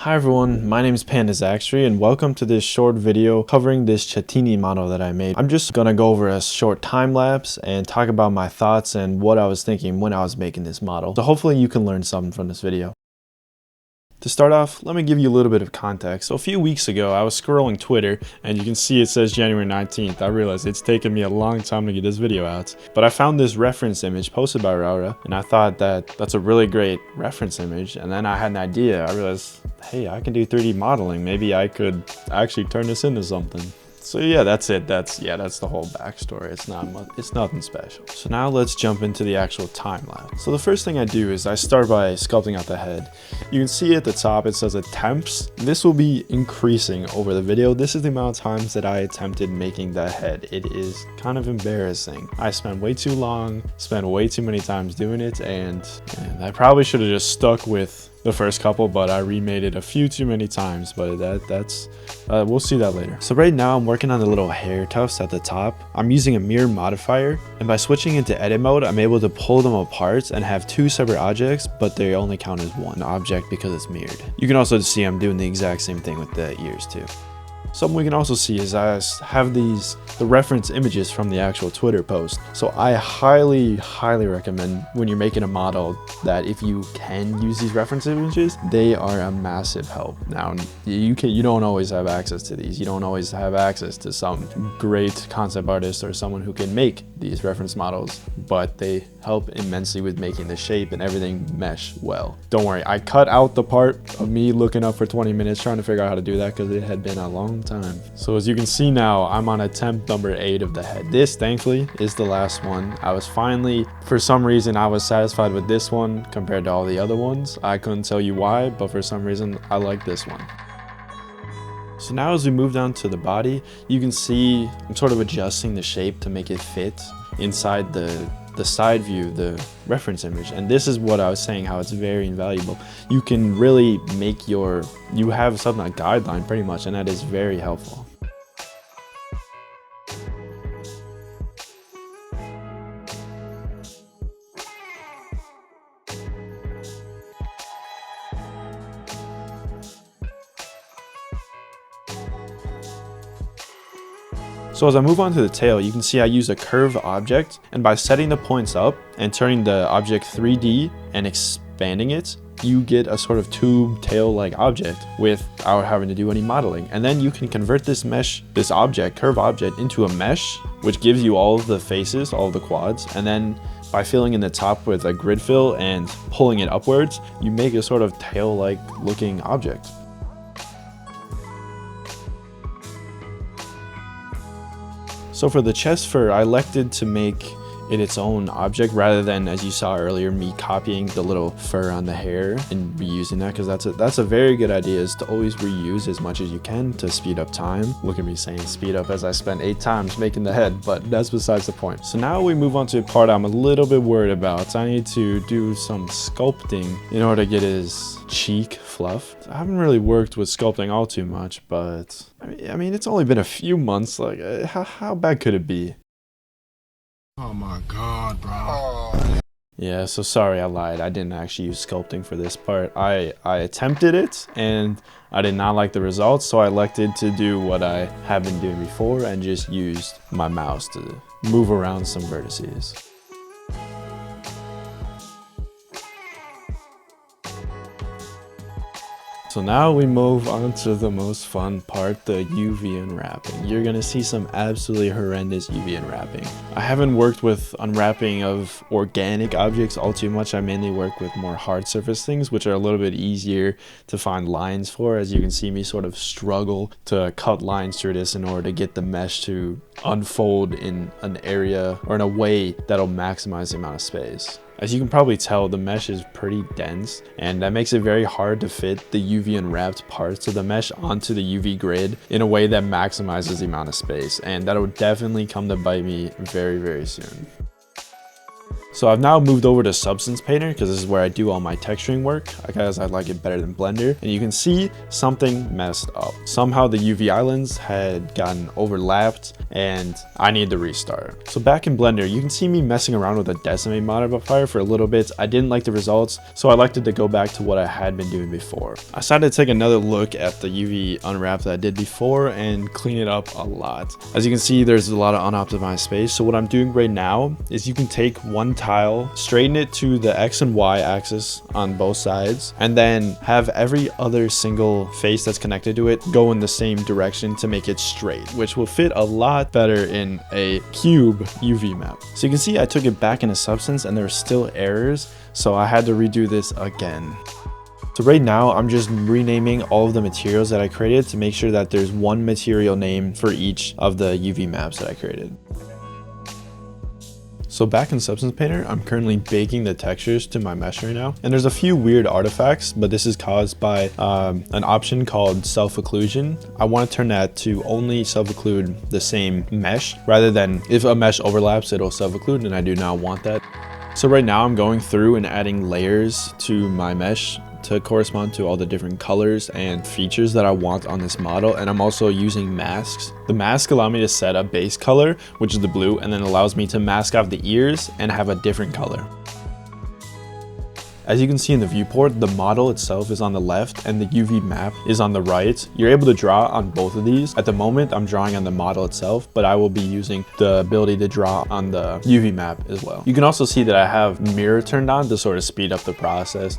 Hi everyone, my name is PandaZaxry and welcome to this short video covering this Chattini model that I made. I'm just gonna go over a short time lapse and talk about my thoughts and what I was thinking when I was making this model. So hopefully you can learn something from this video. To start off, let me give you a little bit of context. So a few weeks ago, I was scrolling Twitter and you can see it says January 19th. I realized it's taken me a long time to get this video out, but I found this reference image posted by Raura and I thought that that's a really great reference image. And then I had an idea. I realized, hey, I can do 3D modeling. Maybe I could actually turn this into something. So yeah, that's it. That's the whole backstory. It's nothing special. So now let's jump into the actual time lapse. So the first thing I do is I start by sculpting out the head. You can see at the top it says attempts. This will be increasing over the video. This is the amount of times that I attempted making that head. It is kind of embarrassing. I spent way too long, spent way too many times doing it, and I probably should have just stuck with the first couple, but I remade it a few too many times, but we'll see that later. So right now I'm working on the little hair tufts at the top. I'm using a mirror modifier, and by switching into edit mode, I'm able to pull them apart and have two separate objects, but they only count as one object because it's mirrored. You can also see I'm doing the exact same thing with the ears too. Something we can also see is I have the reference images from the actual Twitter post. So I highly recommend when you're making a model that if you can use these reference images, they are a massive help. Now, you don't always have access to these. You don't always have access to some great concept artist or someone who can make these reference models, but they help immensely with making the shape and everything mesh well. Don't worry, I cut out the part of me looking up for 20 minutes trying to figure out how to do that because it had been a long time. So as you can see now, I'm on attempt number 8 of the head. This, thankfully, is the last one. I was finally, for some reason, I was satisfied with this one compared to all the other ones. I couldn't tell you why, but for some reason, I like this one. So now as we move down to the body, you can see I'm sort of adjusting the shape to make it fit inside the side view, the reference image. And this is what I was saying, how it's very invaluable. You can really make you have something like guideline pretty much, and that is very helpful. So as I move on to the tail, you can see I use a curved object, and by setting the points up and turning the object 3D and expanding it, you get a sort of tube tail-like object without having to do any modeling. And then you can convert this curved object into a mesh, which gives you all of the faces, all of the quads, and then by filling in the top with a grid fill and pulling it upwards, you make a sort of tail-like looking object. So for the chest fur, I elected to make it its own object rather than, as you saw earlier, me copying the little fur on the hair and reusing that, because that's a very good idea, is to always reuse as much as you can to speed up time. Look at me saying speed up as I spent 8 times making the head, but that's besides the point. So now we move on to a part I'm a little bit worried about. I need to do some sculpting in order to get his cheek fluffed. I haven't really worked with sculpting all too much, but I mean it's only been a few months. Like how bad could it be? Oh my god, bro. Yeah, so sorry, I lied. I didn't actually use sculpting for this part. I attempted it and I did not like the results, so I elected to do what I have been doing before and just used my mouse to move around some vertices. So now we move on to the most fun part, the UV unwrapping. You're gonna see some absolutely horrendous UV unwrapping. I haven't worked with unwrapping of organic objects all too much. I mainly work with more hard surface things, which are a little bit easier to find lines for. As you can see me sort of struggle to cut lines through this in order to get the mesh to unfold in an area or in a way that'll maximize the amount of space. As you can probably tell, the mesh is pretty dense, and that makes it very hard to fit the UV unwrapped parts of the mesh onto the UV grid in a way that maximizes the amount of space, and that'll definitely come to bite me very soon. So I've now moved over to Substance Painter because this is where I do all my texturing work. I guess I like it better than Blender. And you can see something messed up. Somehow the UV islands had gotten overlapped and I need to restart. So back in Blender, you can see me messing around with a Decimate modifier for a little bit. I didn't like the results, so I elected to go back to what I had been doing before. I decided to take another look at the UV unwrap that I did before and clean it up a lot. As you can see, there's a lot of unoptimized space. So what I'm doing right now is you can take one tile, straighten it to the X and Y axis on both sides, and then have every other single face that's connected to it go in the same direction to make it straight, which will fit a lot better in a cube UV map. So you can see I took it back into Substance and there were still errors, so I had to redo this again. So right now I'm just renaming all of the materials that I created to make sure that there's one material name for each of the UV maps that I created. So back in Substance Painter, I'm currently baking the textures to my mesh right now. And there's a few weird artifacts, but this is caused by an option called self-occlusion. I want to turn that to only self-occlude the same mesh, rather than if a mesh overlaps, it'll self-occlude, and I do not want that. So right now I'm going through and adding layers to my mesh to correspond to all the different colors and features that I want on this model, and I'm also using masks. The masks allow me to set a base color, which is the blue, and then allows me to mask out the ears and have a different color. As you can see in the viewport, the model itself is on the left and the UV map is on the right. You're able to draw on both of these. At the moment, I'm drawing on the model itself, but I will be using the ability to draw on the UV map as well. You can also see that I have mirror turned on to sort of speed up the process.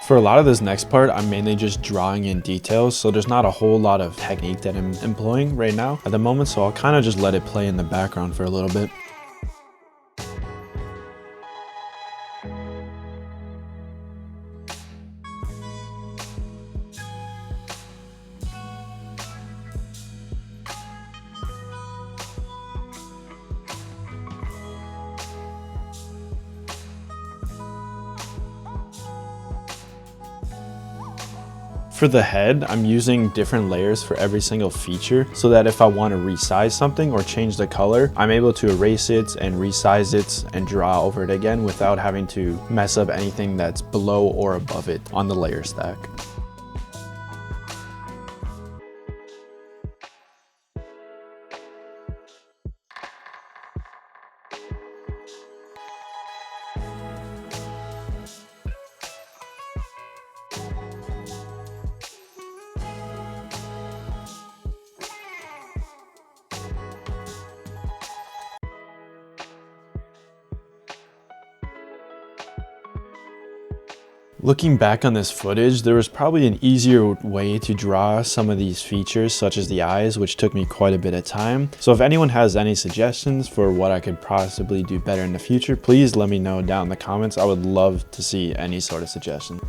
For a lot of this next part, I'm mainly just drawing in details, so there's not a whole lot of technique that I'm employing right now at the moment, so I'll kind of just let it play in the background for a little bit. For the head, I'm using different layers for every single feature so that if I want to resize something or change the color, I'm able to erase it and resize it and draw over it again without having to mess up anything that's below or above it on the layer stack. Looking back on this footage, there was probably an easier way to draw some of these features, such as the eyes, which took me quite a bit of time. So if anyone has any suggestions for what I could possibly do better in the future, please let me know down in the comments. I would love to see any sort of suggestion.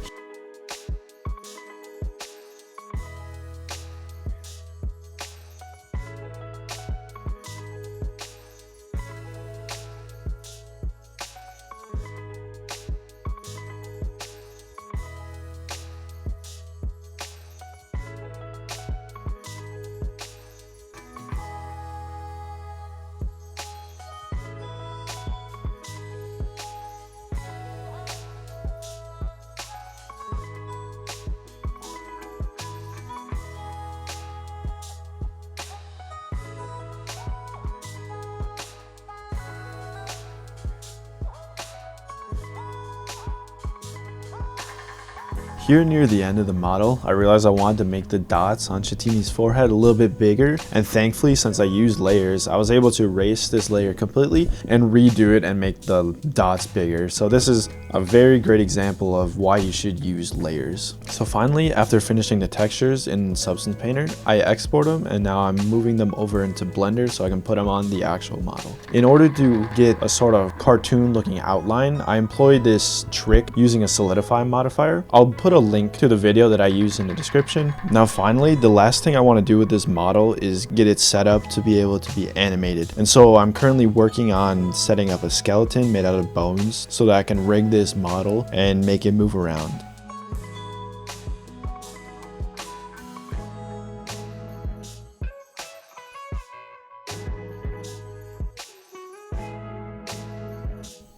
Here near the end of the model, I realized I wanted to make the dots on Chattini's forehead a little bit bigger, and thankfully, since I used layers, I was able to erase this layer completely and redo it and make the dots bigger. So this is a very great example of why you should use layers. So finally, after finishing the textures in Substance Painter, I export them, and now I'm moving them over into Blender so I can put them on the actual model. In order to get a sort of cartoon looking outline, I employed this trick using a solidify modifier. I'll put a link to the video that I use in the description. Now finally, the last thing I want to do with this model is get it set up to be able to be animated. And so I'm currently working on setting up a skeleton made out of bones so that I can rig this model and make it move around.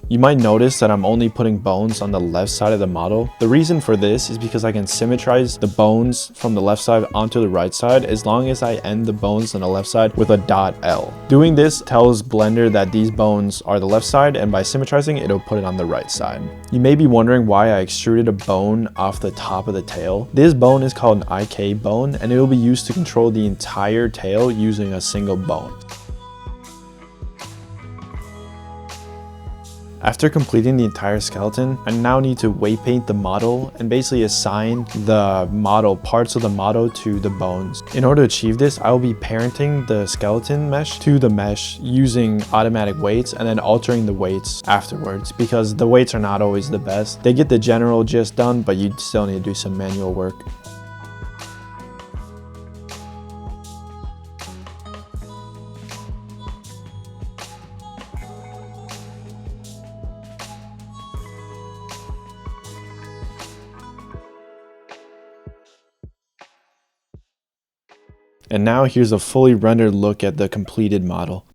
You might notice that I'm only putting bones on the left side of the model. The reason for this is because I can symmetrize the bones from the left side onto the right side as long as I end the bones on the left side with a .L. Doing this tells Blender that these bones are the left side, and by symmetrizing it'll put it on the right side. You may be wondering why I extruded a bone off the top of the tail. This bone is called an IK bone, and it will be used to control the entire tail using a single bone. After completing the entire skeleton, I now need to weight paint the model and basically assign the model parts of the model to the bones. In order to achieve this, I will be parenting the skeleton mesh to the mesh using automatic weights and then altering the weights afterwards, because the weights are not always the best. They get the general gist done, but you still need to do some manual work. And now here's a fully rendered look at the completed model.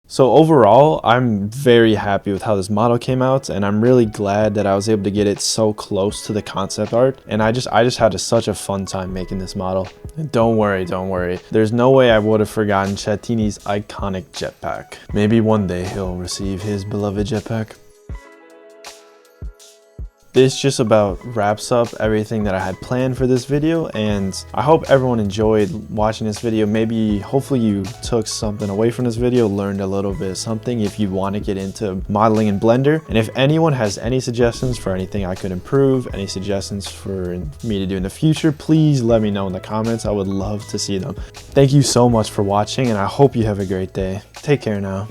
So overall, I'm very happy with how this model came out, and I'm really glad that I was able to get it so close to the concept art. And I just had such a fun time making this model. And don't worry. There's no way I would have forgotten Chattini's iconic jetpack. Maybe one day he'll receive his beloved jetpack. This just about wraps up everything that I had planned for this video, and I hope everyone enjoyed watching this video. Hopefully you took something away from this video, learned a little bit of something if you want to get into modeling in Blender. And if anyone has any suggestions for anything I could improve, any suggestions for me to do in the future, please let me know in the comments. I would love to see them. Thank you so much for watching, and I hope you have a great day. Take care now.